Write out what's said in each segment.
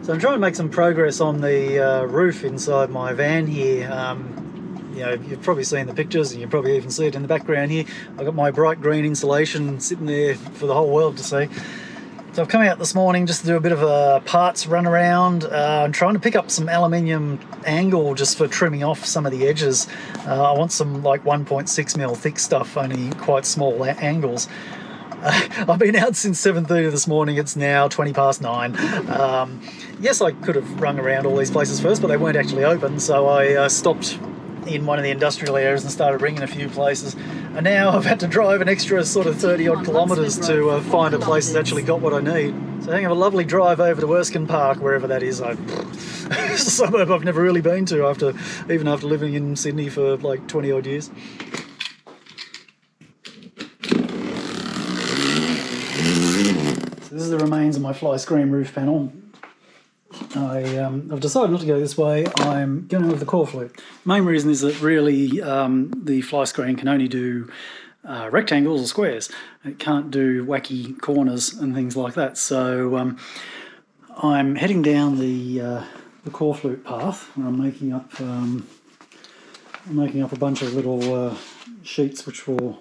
So I'm trying to make some progress on the roof inside my van here. You know, you've probably seen the pictures and you probably even see it in the background here. I've got my bright green insulation sitting there for the whole world to see. So I've come out this morning just to do a bit of a parts run around. I'm trying to pick up some aluminium angle just for trimming off some of the edges. I want some like 1.6mm thick stuff, only quite small angles. I've been out since 7:30 this morning. It's now 9:20. Yes, I could have rung around all these places first, but they weren't actually open, so I stopped in one of the industrial areas and started ringing a few places. And now I've had to drive an extra sort of 30-odd kilometres to find a place that's actually got what I need. So I have a lovely drive over to Erskine Park, wherever that is. It's a suburb I've never really been to, even after living in Sydney for like 20-odd years. So this is the remains of my fly screen roof panel. I've decided not to go this way. I'm going with the core flute. Main reason is that really the fly screen can only do rectangles or squares. It can't do wacky corners and things like that. So I'm heading down the core flute path, where I'm making up a bunch of little sheets which will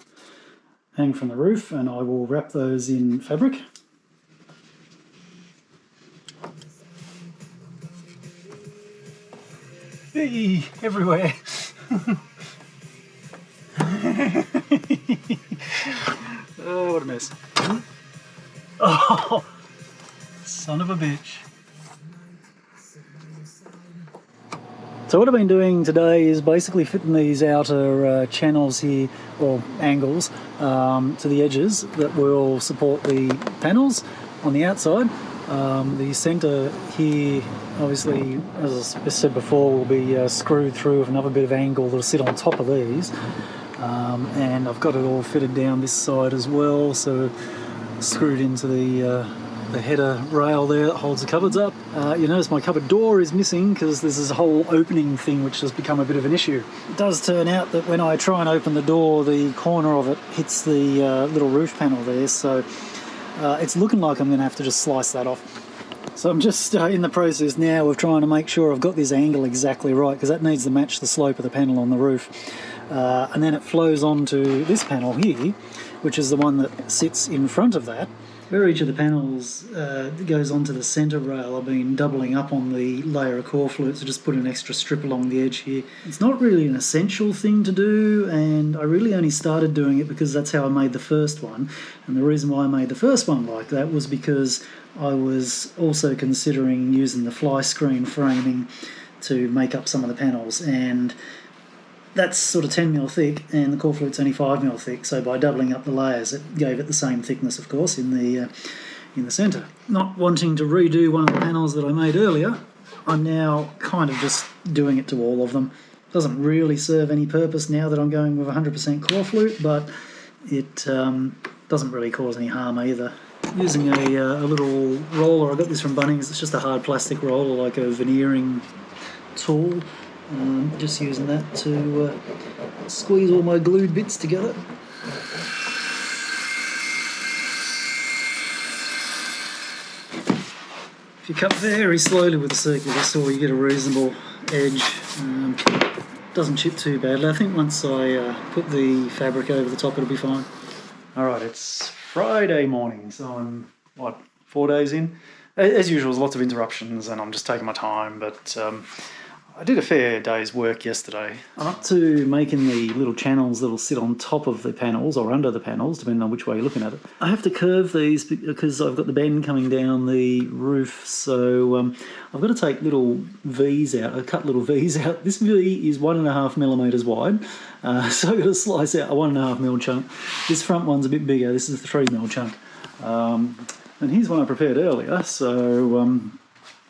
hang from the roof, and I will wrap those in fabric. Hey, everywhere. Oh, what a mess. Oh, son of a bitch. So what I've been doing today is basically fitting these outer channels here, or angles, to the edges that will support the panels on the outside. The centre here, obviously, as I said before, will be screwed through with another bit of angle that'll sit on top of these. And I've got it all fitted down this side as well, so screwed into the header rail there that holds the cupboards up. You notice my cupboard door is missing because there's this whole opening thing which has become a bit of an issue. It does turn out that when I try and open the door, the corner of it hits the little roof panel there, so it's looking like I'm going to have to just slice that off. So I'm just in the process now of trying to make sure I've got this angle exactly right, because that needs to match the slope of the panel on the roof. And then it flows onto this panel here, which is the one that sits in front of that. Where each of the panels goes onto the centre rail, I've been doubling up on the layer of core flute, so just put an extra strip along the edge here. It's not really an essential thing to do, and I really only started doing it because that's how I made the first one. And the reason why I made the first one like that was because I was also considering using the fly screen framing to make up some of the panels, and that's sort of 10mm thick, and the core flute's only 5mm thick, so by doubling up the layers it gave it the same thickness, of course, in the centre. Not wanting to redo one of the panels that I made earlier, I'm now kind of just doing it to all of them. Doesn't really serve any purpose now that I'm going with 100% core flute, but it doesn't really cause any harm either. Using a little roller, I got this from Bunnings, it's just a hard plastic roller, like a veneering tool. Just using that to squeeze all my glued bits together. If you cut very slowly with the circular saw, you get a reasonable edge. Doesn't chip too badly. I think once I put the fabric over the top, it'll be fine. Alright, it's Friday morning, so I'm, 4 days in? As usual, there's lots of interruptions and I'm just taking my time, but I did a fair day's work yesterday. I'm up to making the little channels that'll sit on top of the panels or under the panels, depending on which way you're looking at it. I have to curve these because I've got the bend coming down the roof, so I've got to take little V's out. I cut little V's out. This V is 1.5mm wide, so I've got to slice out a 1.5mm chunk. This front one's a bit bigger. This is the 3mm chunk. And here's one I prepared earlier, so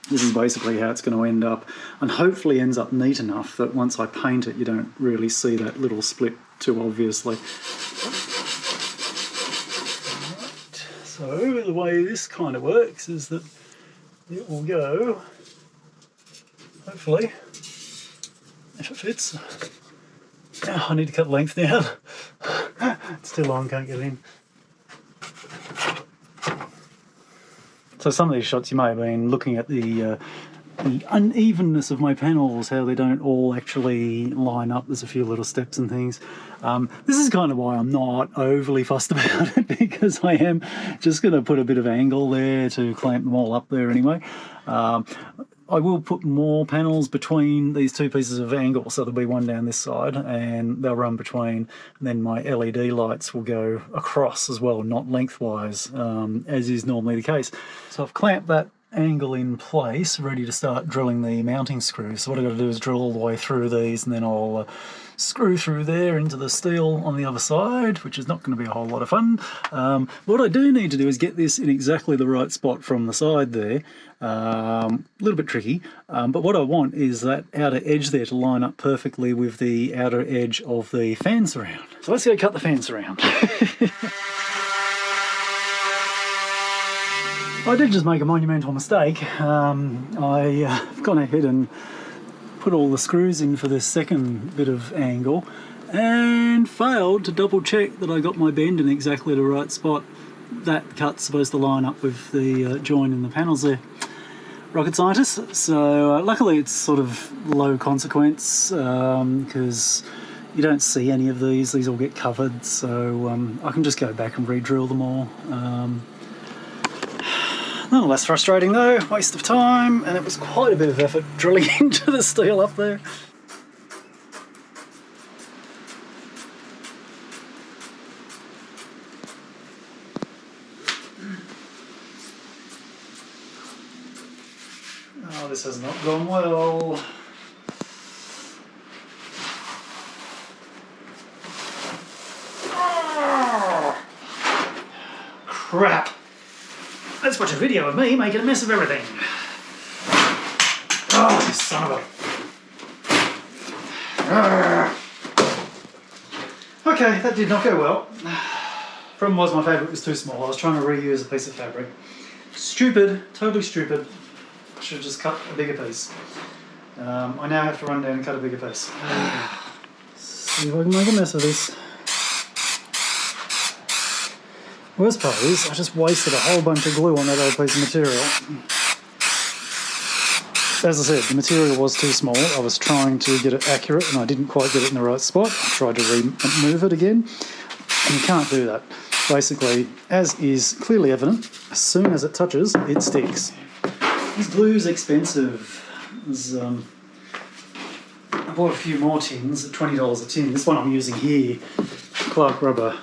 this is basically how it's going to end up, and hopefully ends up neat enough that once I paint it you don't really see that little split too obviously. Right. So the way this kind of works is that it will go, hopefully, if it fits. Oh, I need to cut length down. It's too long, can't get it in. So So some of these shots you may have been looking at the unevenness of my panels, how they don't all actually line up. There's a few little steps and things. This is kind of why I'm not overly fussed about it, because I am just going to put a bit of angle there to clamp them all up there anyway. I will put more panels between these two pieces of angle, so there'll be one down this side and they'll run between, and then my LED lights will go across as well, not lengthwise, as is normally the case. So I've clamped that angle in place, ready to start drilling the mounting screws. So what I've got to do is drill all the way through these, and then I'll screw through there into the steel on the other side, which is not going to be a whole lot of fun. What I do need to do is get this in exactly the right spot from the side there. A little bit tricky, but what I want is that outer edge there to line up perfectly with the outer edge of the fan surround. So let's go cut the fan surround. I did just make a monumental mistake. I've gone ahead and put all the screws in for this second bit of angle and failed to double check that I got my bend in exactly the right spot. That cut's supposed to line up with the join in the panels there. Rocket scientist. So luckily it's sort of low consequence because you don't see any of these all get covered, so I can just go back and re-drill them all. Nonetheless frustrating though, waste of time, and it was quite a bit of effort drilling into the steel up there. Oh, this has not gone well. Oh, crap. Let's watch a video of me making a mess of everything. Oh, you son of a... Okay, that did not go well. Problem was my fabric was too small. I was trying to reuse a piece of fabric. Stupid, totally stupid. I should have just cut a bigger piece. I now have to run down and cut a bigger piece. See if I can make a mess of this. Worst part is, I just wasted a whole bunch of glue on that other piece of material. As I said, the material was too small. I was trying to get it accurate and I didn't quite get it in the right spot. I tried to remove it again, and you can't do that. Basically, as is clearly evident, as soon as it touches, it sticks. This glue's expensive. I bought a few more tins at $20 a tin. This one I'm using here, Clark Rubber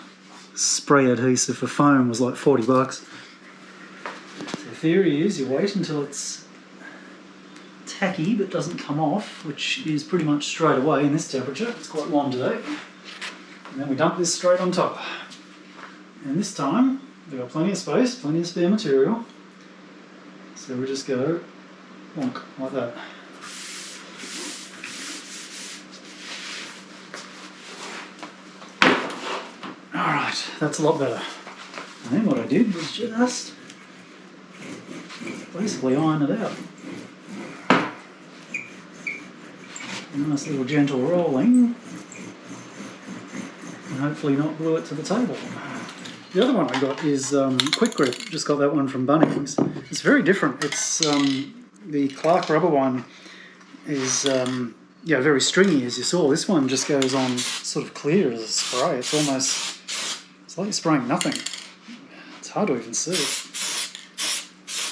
spray adhesive for foam, was like 40 bucks. So the theory is you wait until it's tacky but doesn't come off, which is pretty much straight away in this temperature. It's quite warm today. And then we dump this straight on top. And this time we've got plenty of space, plenty of spare material. So we just go wonk like that. Alright, that's a lot better. And then what I did was just basically iron it out. A nice little gentle rolling, and hopefully not glue it to the table. The other one I got is Quick Grip. Just got that one from Bunnings. It's very different. It's the Clark Rubber one is yeah, very stringy, as you saw. This one just goes on sort of clear as a spray. It's almost, it's like you're spraying nothing. It's hard to even see it.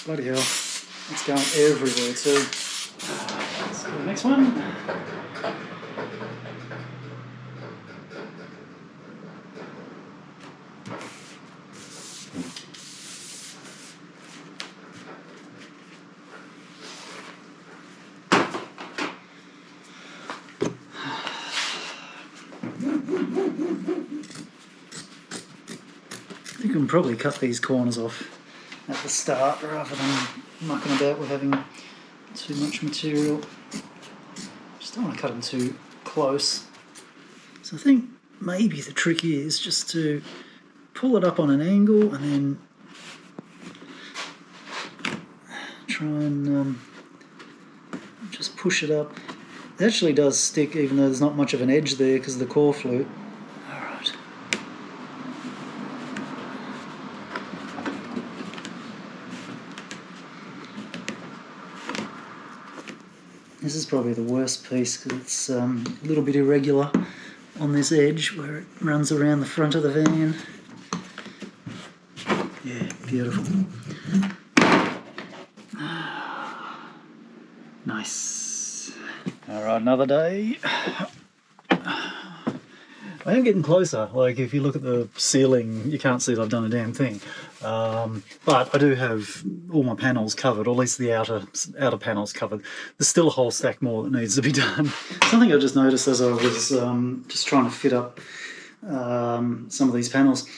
Bloody hell. It's going everywhere too. Let's go to the next one. You can probably cut these corners off at the start rather than mucking about with having too much material. Just don't want to cut them too close. So I think maybe the trick is just to pull it up on an angle and then try and just push it up. It actually does stick even though there's not much of an edge there because of the core flute. Alright. This is probably the worst piece because it's a little bit irregular on this edge where it runs around the front of the van. Yeah, beautiful. Nice. Alright, another day. I am getting closer. Like, if you look at the ceiling, you can't see that I've done a damn thing. But I do have all my panels covered, or at least the outer panels covered. There's still a whole stack more that needs to be done. Something I just noticed as I was just trying to fit up some of these panels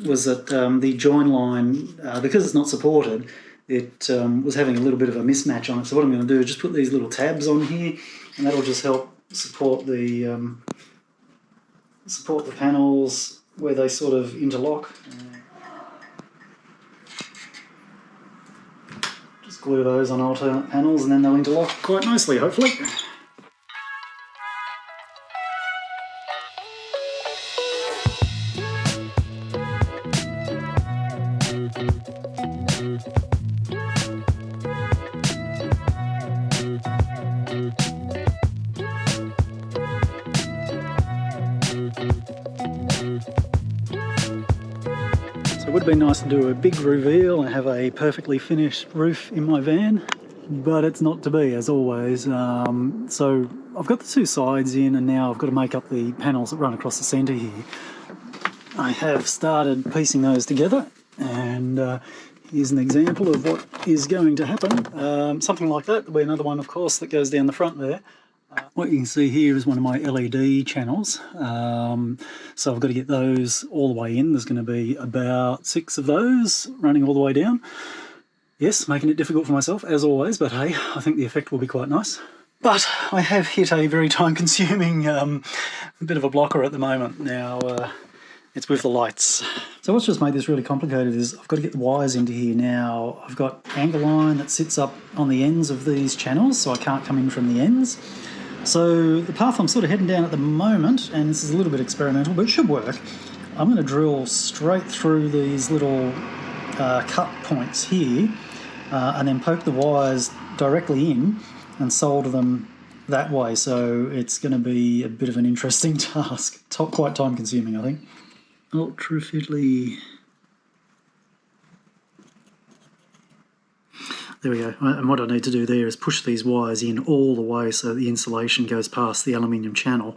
was that the join line, because it's not supported, it was having a little bit of a mismatch on it. So what I'm going to do is just put these little tabs on here, and that'll just help support the panels where they sort of interlock. Just glue those on alternate panels and then they'll interlock quite nicely, hopefully. It would have been nice to do a big reveal and have a perfectly finished roof in my van, but it's not to be, as always. So I've got the two sides in, and now I've got to make up the panels that run across the centre here. I have started piecing those together, and here's an example of what is going to happen. Something like that. There'll be another one, of course, that goes down the front there. What you can see here is one of my LED channels, so I've got to get those all the way in. There's going to be about 6 of those running all the way down. Yes, making it difficult for myself, as always, but hey, I think the effect will be quite nice. But I have hit a very time-consuming bit of a blocker at the moment. Now, it's with the lights. So what's just made this really complicated is I've got to get the wires into here now. I've got angle line that sits up on the ends of these channels, so I can't come in from the ends. So the path I'm sort of heading down at the moment, and this is a little bit experimental, but it should work, I'm going to drill straight through these little cut points here, and then poke the wires directly in and solder them that way. So it's going to be a bit of an interesting task. Quite time consuming, I think. Ultra fiddly. There we go. And what I need to do there is push these wires in all the way so the insulation goes past the aluminium channel.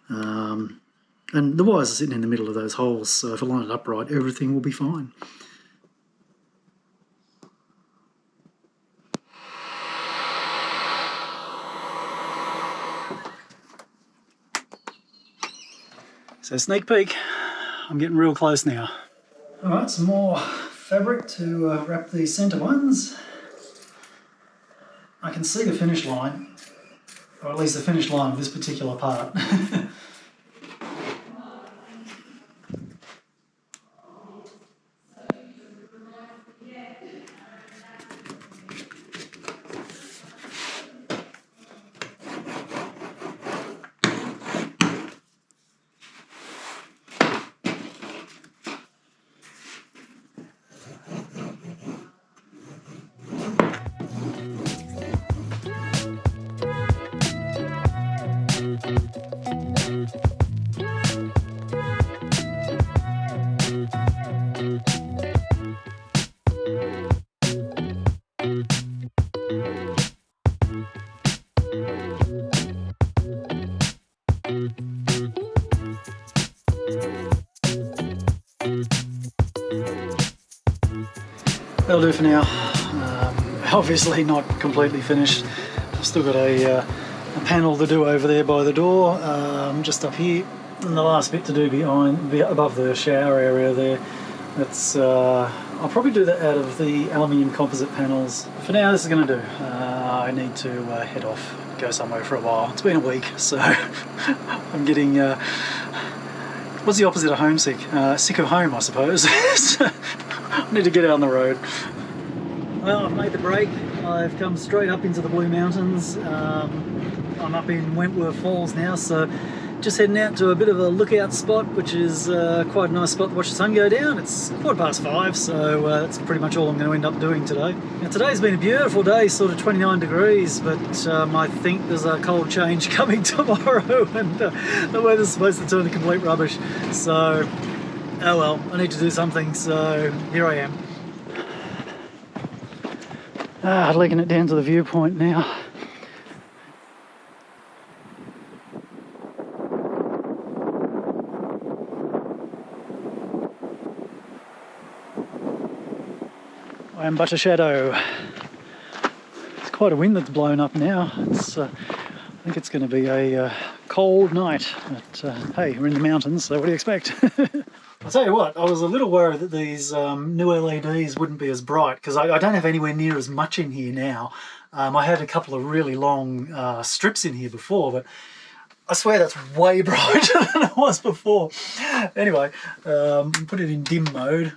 And the wires are sitting in the middle of those holes, so if I line it up right, everything will be fine. So sneak peek, I'm getting real close now. Alright, some more fabric to wrap the centre ones. I can see the finish line, or at least the finish line of this particular part. That'll do for now. Obviously not completely finished. I've still got a panel to do over there by the door, just up here, and the last bit to do above the shower area there. That's I'll probably do that out of the aluminium composite panels. For now, this is going to do. I need to head off, go somewhere for a while. It's been a week, so I'm getting. What's the opposite of homesick? Sick of home, I suppose. I need to get out on the road. Well, I've made the break. I've come straight up into the Blue Mountains. I'm up in Wentworth Falls now, so just heading out to a bit of a lookout spot, which is quite a nice spot to watch the sun go down. It's 5:15, so that's pretty much all I'm going to end up doing today. Now today's been a beautiful day, sort of 29 degrees, but I think there's a cold change coming tomorrow, and the weather's supposed to turn to complete rubbish. So, oh well, I need to do something, so here I am. Legging it down to the viewpoint now. I am but a shadow. It's quite a wind that's blown up now. I think it's going to be a cold night, but hey, we're in the mountains, so what do you expect? I'll tell you what, I was a little worried that these new LEDs wouldn't be as bright, because I don't have anywhere near as much in here now. I had a couple of really long strips in here before, but I swear that's way brighter than it was before. Anyway, put it in dim mode.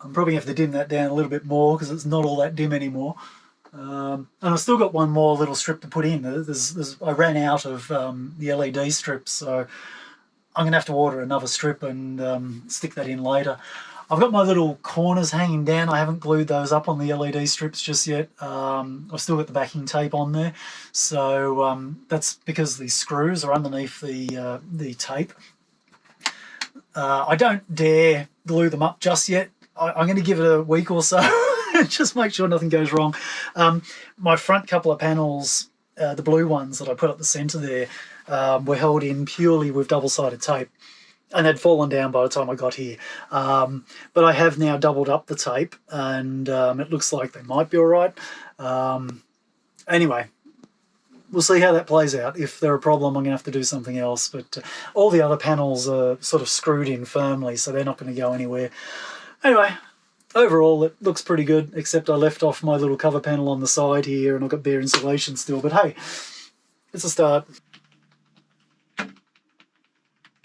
I'm probably going to have to dim that down a little bit more because it's not all that dim anymore. And I've still got one more little strip to put in. I ran out of the LED strips, so I'm going to have to order another strip and stick that in later. I've got my little corners hanging down. I haven't glued those up on the LED strips just yet. I've still got the backing tape on there. So that's because the screws are underneath the tape. I don't dare glue them up just yet. I'm going to give it a week or so, just make sure nothing goes wrong. My front couple of panels, the blue ones that I put up the centre there, were held in purely with double-sided tape, and they'd fallen down by the time I got here. But I have now doubled up the tape, and it looks like they might be all right. Anyway, we'll see how that plays out. If they're a problem, I'm going to have to do something else. But all the other panels are sort of screwed in firmly, so they're not going to go anywhere. Anyway, overall it looks pretty good, except I left off my little cover panel on the side here and I've got bare insulation still, but hey, it's a start. I'm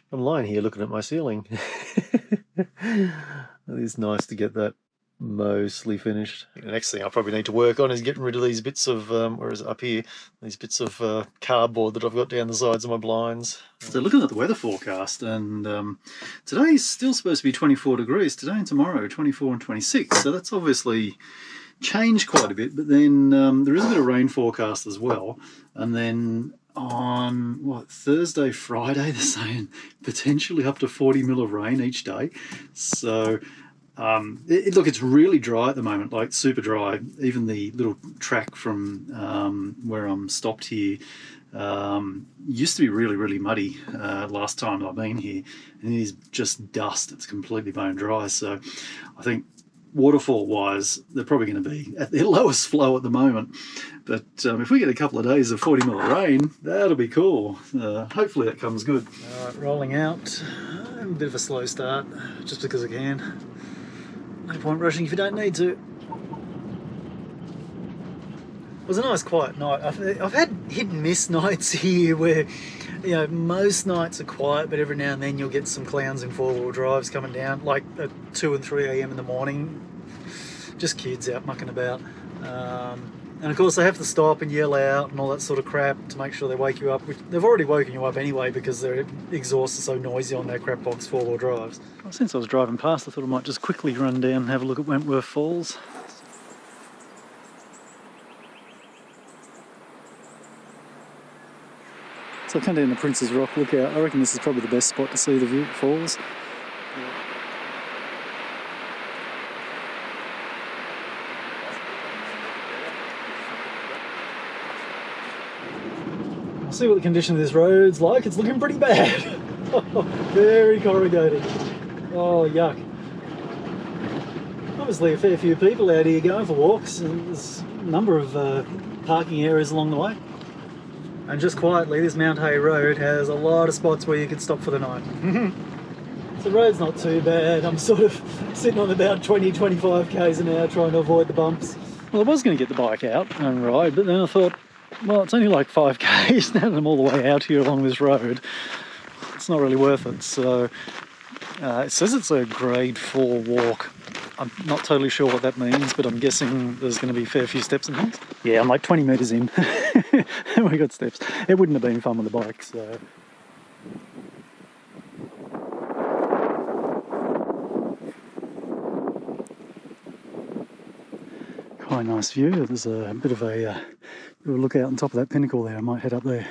lying here looking at my ceiling. It is nice to get that mostly finished. The next thing I probably need to work on is getting rid of these bits of, where is it, up here, these bits of cardboard that I've got down the sides of my blinds. So looking at the weather forecast, and today's still supposed to be 24 degrees, today and tomorrow 24 and 26, so that's obviously changed quite a bit, but then there is a bit of rain forecast as well, and then on Thursday, Friday, they're saying potentially up to 40 mil of rain each day. So look, it's really dry at the moment, like super dry. Even the little track from where I'm stopped here used to be really, really muddy last time I've been here, and it is just dust. It's completely bone dry. So I think waterfall wise they're probably going to be at their lowest flow at the moment, but if we get a couple of days of 40 mil of rain, that'll be cool. Hopefully that comes good. Alright, rolling out. A bit of a slow start just because I can. No point rushing if you don't need to. It was a nice quiet night. I've had hit and miss nights here where, you know, most nights are quiet, but every now and then you'll get some clowns in four-wheel drives coming down, like at 2 and 3 a.m. in the morning. Just kids out mucking about. And of course they have to stop and yell out and all that sort of crap to make sure they wake you up. Which they've already woken you up anyway because their exhausts are so noisy on their crap box four-wheel drives. Well, since I was driving past, I thought I might just quickly run down and have a look at Wentworth Falls. So I've come down the Prince's Rock lookout. I reckon this is probably the best spot to see the view falls. I'll see what the condition of this road's like. It's looking pretty bad. Very corrugated. Oh, yuck. Obviously a fair few people out here going for walks, and there's a number of parking areas along the way. And just quietly, this Mount Hay Road has a lot of spots where you can stop for the night. So the road's not too bad. I'm sort of sitting on about 20-25 k's an hour trying to avoid the bumps. Well, I was going to get the bike out and ride, but then I thought, well, it's only like 5 k's now that I'm all the way out here along this road. It's not really worth it. So it says it's a grade 4 walk. I'm not totally sure what that means, but I'm guessing there's going to be a fair few steps and things. Yeah, I'm like 20 metres in and we got steps. It wouldn't have been fun with the bike, so... quite a nice view. There's a bit of a look out on top of that pinnacle there. I might head up there.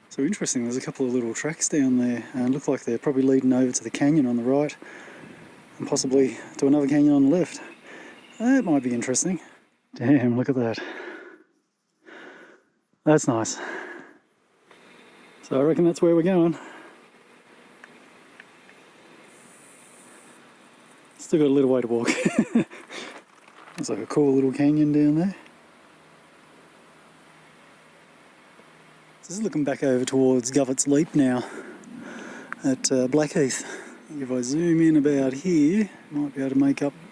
So interesting, there's a couple of little tracks down there and look like they're probably leading over to the canyon on the right and possibly to another canyon on the left. That might be interesting. Damn, look at that. That's nice. So I reckon that's where we're going. Still got a little way to walk. Looks like a cool little canyon down there. This is looking back over towards Govet's Leap now at Blackheath. If I zoom in about here, might be able to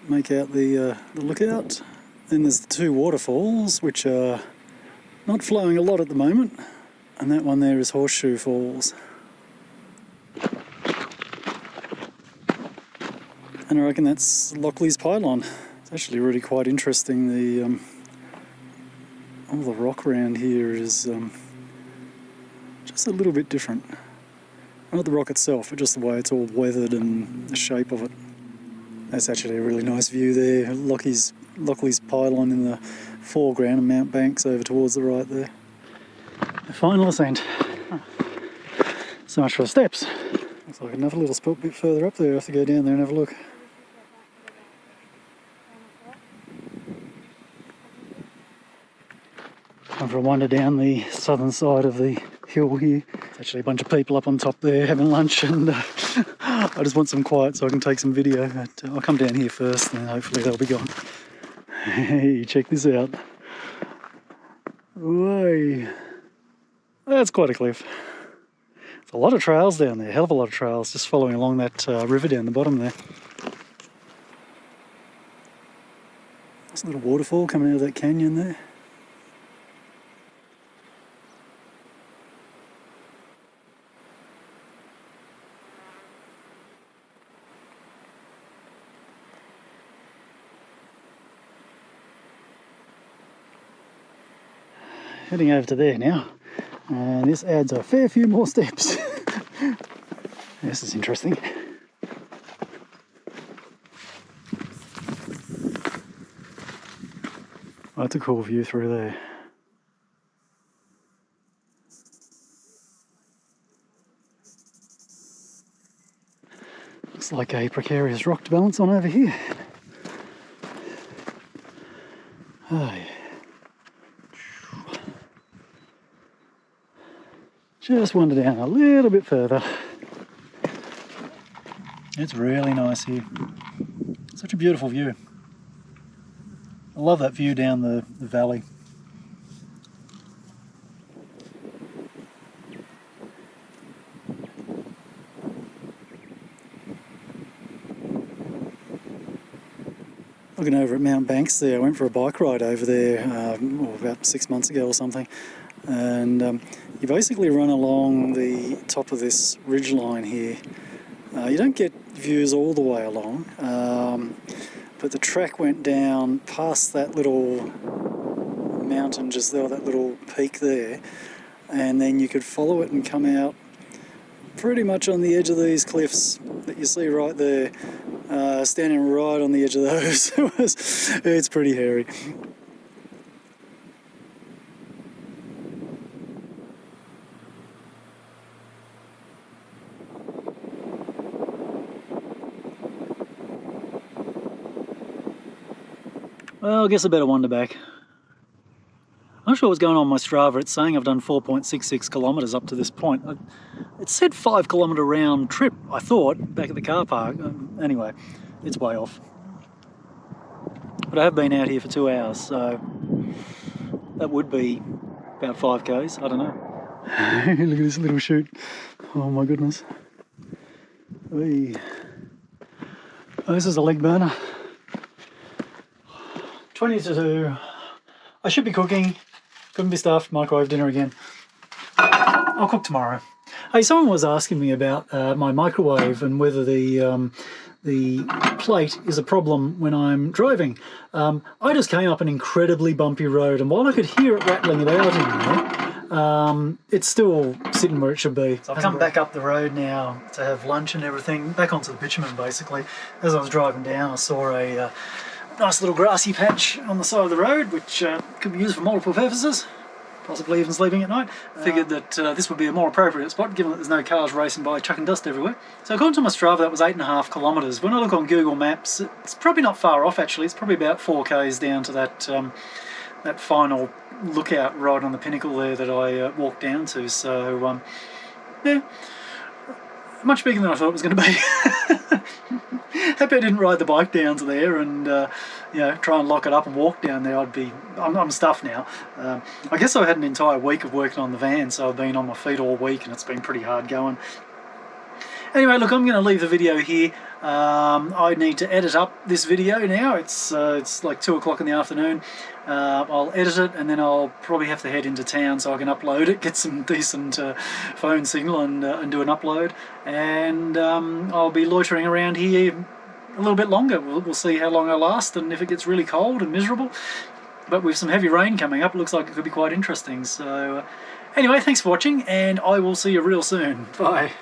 make out the lookout. Then there's the two waterfalls, which are not flowing a lot at the moment, and that one there is Horseshoe Falls. And I reckon that's Lockleys Pylon. It's actually really quite interesting. All the rock around here is just a little bit different. Not the rock itself, but just the way it's all weathered and the shape of it. That's actually a really nice view there. Lockleys Pylon in the foreground and Mount Banks over towards the right there. The final ascent. So much for the steps. Looks like another little spot a bit further up there. I have to go down there and have a look. Time for a wander down the southern side of the hill here. There's actually a bunch of people up on top there having lunch, and I just want some quiet so I can take some video. But I'll come down here first and hopefully they'll be gone. Hey, check this out. Whoa. That's quite a cliff. There's a lot of trails down there, hell of a lot of trails, just following along that river down the bottom there. There's a little waterfall coming out of that canyon there. Heading over to there now, and this adds a fair few more steps. This is interesting. Oh, that's a cool view through there. Looks like a precarious rock to balance on over here. Oh, yeah. Just wander down a little bit further. It's really nice here. Such a beautiful view. I love that view down the valley. Looking over at Mount Banks there, I went for a bike ride over there about 6 months ago or something, and you basically run along the top of this ridgeline here. You don't get views all the way along, but the track went down past that little mountain just there, that little peak there, and then you could follow it and come out pretty much on the edge of these cliffs that you see right there, standing right on the edge of those. It's pretty hairy. Well, I guess I better wander back. I'm not sure what's going on my Strava. It's saying I've done 4.66 kilometres up to this point. It said 5 kilometre round trip, I thought, back at the car park. Anyway, it's way off. But I have been out here for 2 hours, so that would be about 5 k's, I don't know. Look at this little chute. Oh my goodness. Whee. Oh, this is a leg burner. 20 to 2. I should be cooking. Couldn't be stuffed. Microwave dinner again. I'll cook tomorrow. Hey, someone was asking me about my microwave and whether the plate is a problem when I'm driving. I just came up an incredibly bumpy road, and while I could hear it rattling about in it's still sitting where it should be. So I've come back up the road now to have lunch and everything, back onto the bitumen basically. As I was driving down, I saw a nice little grassy patch on the side of the road, which could be used for multiple purposes, possibly even sleeping at night. Figured that this would be a more appropriate spot, given that there's no cars racing by chucking dust everywhere. So according to my Strava, that was 8.5 kilometres. When I look on Google Maps, it's probably not far off actually. It's probably about 4 k's down to that that final lookout right on the pinnacle there that I walked down to. So yeah, much bigger than I thought it was going to be. Happy I didn't ride the bike down to there and you know, try and lock it up and walk down there. I'm stuffed now. I guess I had an entire week of working on the van, so I've been on my feet all week and it's been pretty hard going. Anyway, look, I'm going to leave the video here. I need to edit up this video now. It's like 2 o'clock in the afternoon. I'll edit it and then I'll probably have to head into town so I can upload it, get some decent phone signal and do an upload. And I'll be loitering around here a little bit longer. We'll see how long I last and if it gets really cold and miserable. But with some heavy rain coming up, it looks like it could be quite interesting. So anyway, thanks for watching and I will see you real soon. Bye.